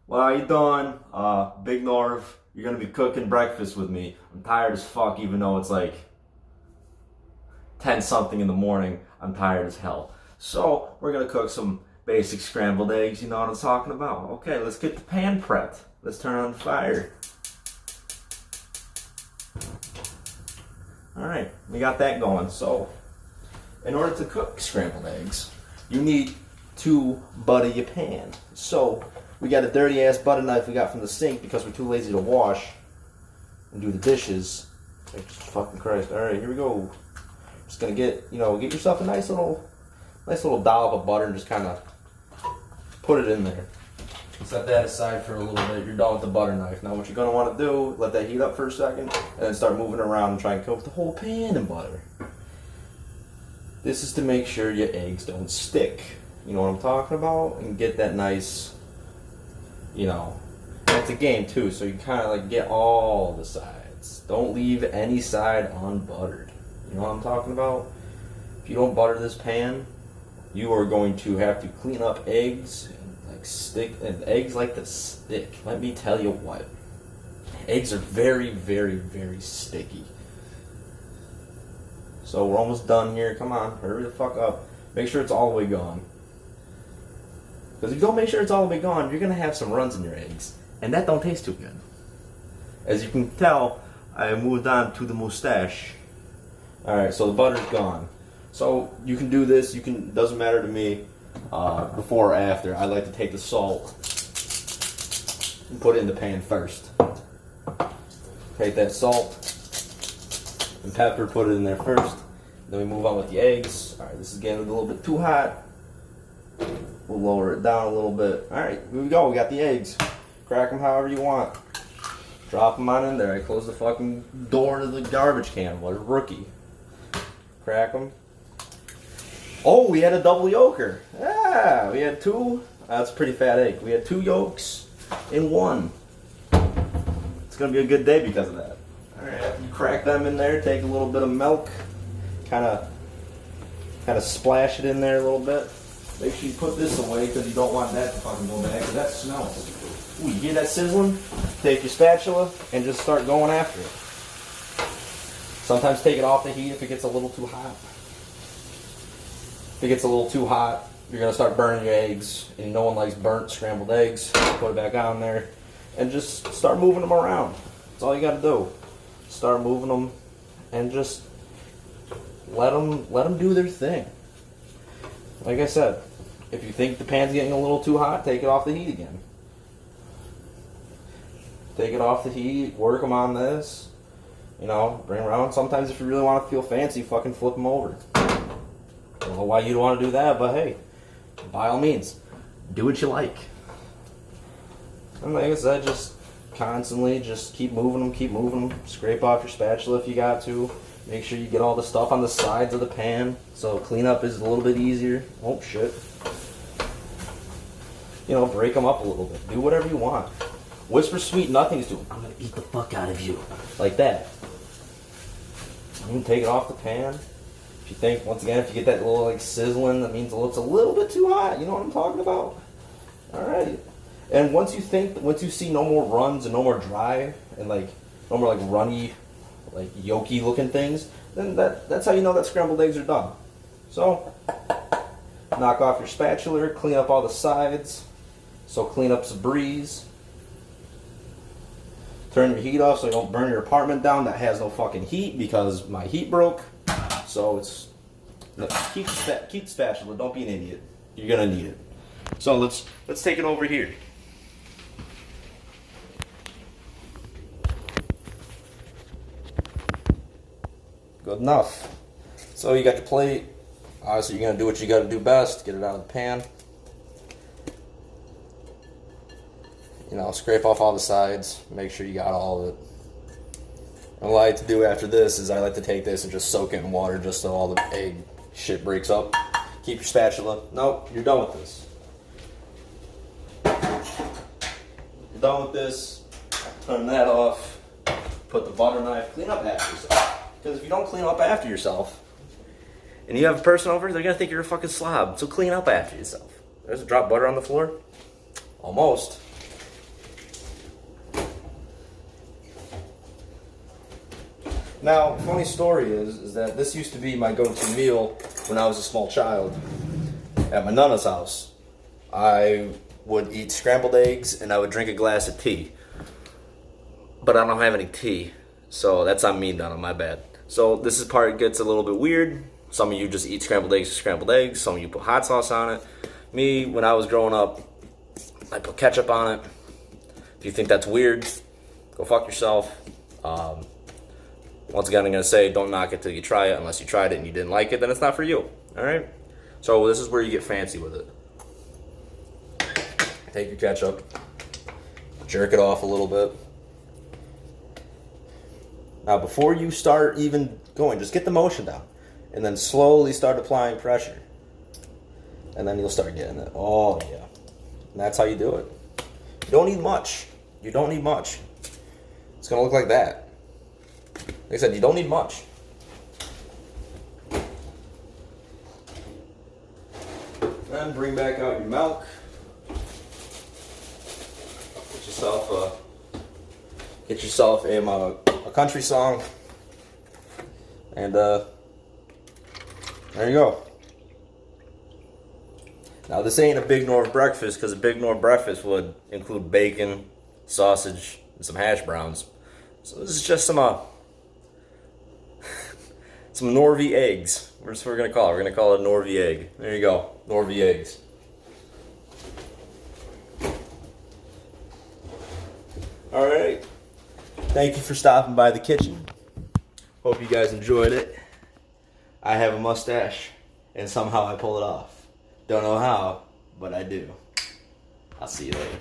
Well, how you doing? BigNorv, you're gonna be cooking breakfast with me. I'm tired as fuck, even though it's like 10 something in the morning. I'm tired as hell. So, we're gonna cook some basic scrambled eggs, you know what I'm talking about. Okay, let's get the pan prepped. Let's turn on the fire. Alright, we got that going. So, in order to cook scrambled eggs, you need to butter your pan. So, we got a dirty ass butter knife we got from the sink because we're too lazy to wash and do the dishes. Like, just fucking Christ. Alright, here we go. Just gonna get yourself a nice little dollop of butter and just kind of put it in there. Set that aside for a little bit. You're done with the butter knife. Now what you're gonna want to do, let that heat up for a second, and then start moving around and try and coat the whole pan in butter. This is to make sure your eggs don't stick. You know what I'm talking about? And get that nice, it's a game too, so you kind of like get all the sides. Don't leave any side unbuttered. You know what I'm talking about? If you don't butter this pan, you are going to have to clean up eggs and stick, and eggs like to stick. Let me tell you what. Eggs are very, very, very sticky. So we're almost done here. Come on, hurry the fuck up. Make sure it's all the way gone. Because if you don't make sure it's all the way gone, you're going to have some runs in your eggs. And that don't taste too good. As you can tell, I moved on to the mustache. Alright, so the butter's gone. So you can do this, doesn't matter to me, before or after. I like to take the salt and put it in the pan first. Take that salt and pepper, put it in there first. Then we move on with the eggs. Alright, this is getting a little bit too hot. We'll lower it down a little bit. Alright, here we go. We got the eggs. Crack them however you want. Drop them on in there. I close the fucking door to the garbage can. What a rookie. Crack them. Oh, we had a double yolker. Yeah, we had two. That's a pretty fat egg. We had two yolks in one. It's going to be a good day because of that. Alright, you crack them in there. Take a little bit of milk. Kind of splash it in there a little bit. Make sure you put this away because you don't want that to fucking go back because that smells. Ooh, you hear that sizzling? Take your spatula and just start going after it. Sometimes take it off the heat if it gets a little too hot. If it gets a little too hot, you're going to start burning your eggs. And no one likes burnt scrambled eggs. Put it back on there and just start moving them around. That's all you got to do. Start moving them and just let them do their thing. Like I said, if you think the pan's getting a little too hot, take it off the heat again. Take it off the heat, work them on this, bring them around. Sometimes if you really want to feel fancy, fucking flip them over. I don't know why you'd want to do that, but hey, by all means, do what you like. And like I said, just constantly just keep moving them, scrape off your spatula if you got to. Make sure you get all the stuff on the sides of the pan so cleanup is a little bit easier. Oh shit. Break them up a little bit. Do whatever you want. Whisper sweet nothings to them. I'm going to eat the fuck out of you. Like that. You can take it off the pan. If you think, once again, if you get that little sizzling, that means it's a little bit too hot. You know what I'm talking about? Alright. And once you see no more runs and no more dry and no more runny, yolky looking things, then that's how you know that scrambled eggs are done. So, knock off your spatula, clean up all the sides. So cleanup's a breeze. Turn your heat off so you don't burn your apartment down that has no fucking heat because my heat broke. So keep the spatula, don't be an idiot. You're gonna need it. So let's take it over here. Good enough. So you got your plate. Obviously, you're going to do what you got to do best. Get it out of the pan. Scrape off all the sides. Make sure you got all of it. And what I like to do after this is I like to take this and just soak it in water just so all the egg shit breaks up. Keep your spatula. Nope, you're done with this. You're done with this. Turn that off. Put the butter knife. Clean up after yourself. Because if you don't clean up after yourself, and you have a person over, they're going to think you're a fucking slob. So clean up after yourself. There's a drop of butter on the floor. Almost. Now, funny story is that this used to be my go-to meal when I was a small child at my nana's house. I would eat scrambled eggs and I would drink a glass of tea. But I don't have any tea, so that's on me, Nana, my bad. So this is part gets a little bit weird. Some of you just eat scrambled eggs with scrambled eggs. Some of you put hot sauce on it. Me, when I was growing up, I put ketchup on it. If you think that's weird, go fuck yourself. Once again, I'm going to say don't knock it till you try it. Unless you tried it and you didn't like it, then it's not for you. Alright? So this is where you get fancy with it. Take your ketchup, jerk it off a little bit. Now before you start even going, just get the motion down. And then slowly start applying pressure. And then you'll start getting it. Oh yeah. And that's how you do it. You don't need much. You don't need much. It's going to look like that. Like I said, you don't need much. Then bring back out your milk. Get yourself a country song. And there you go. Now this ain't a BigNorv breakfast, because a BigNorv breakfast would include bacon, sausage, and some hash browns. So this is just some Norvy eggs. That's what we're gonna call it. We're gonna call it a Norvy egg. There you go, Norvy eggs. All right. Thank you for stopping by the kitchen. Hope you guys enjoyed it. I have a mustache, and somehow I pull it off. Don't know how, but I do. I'll see you later.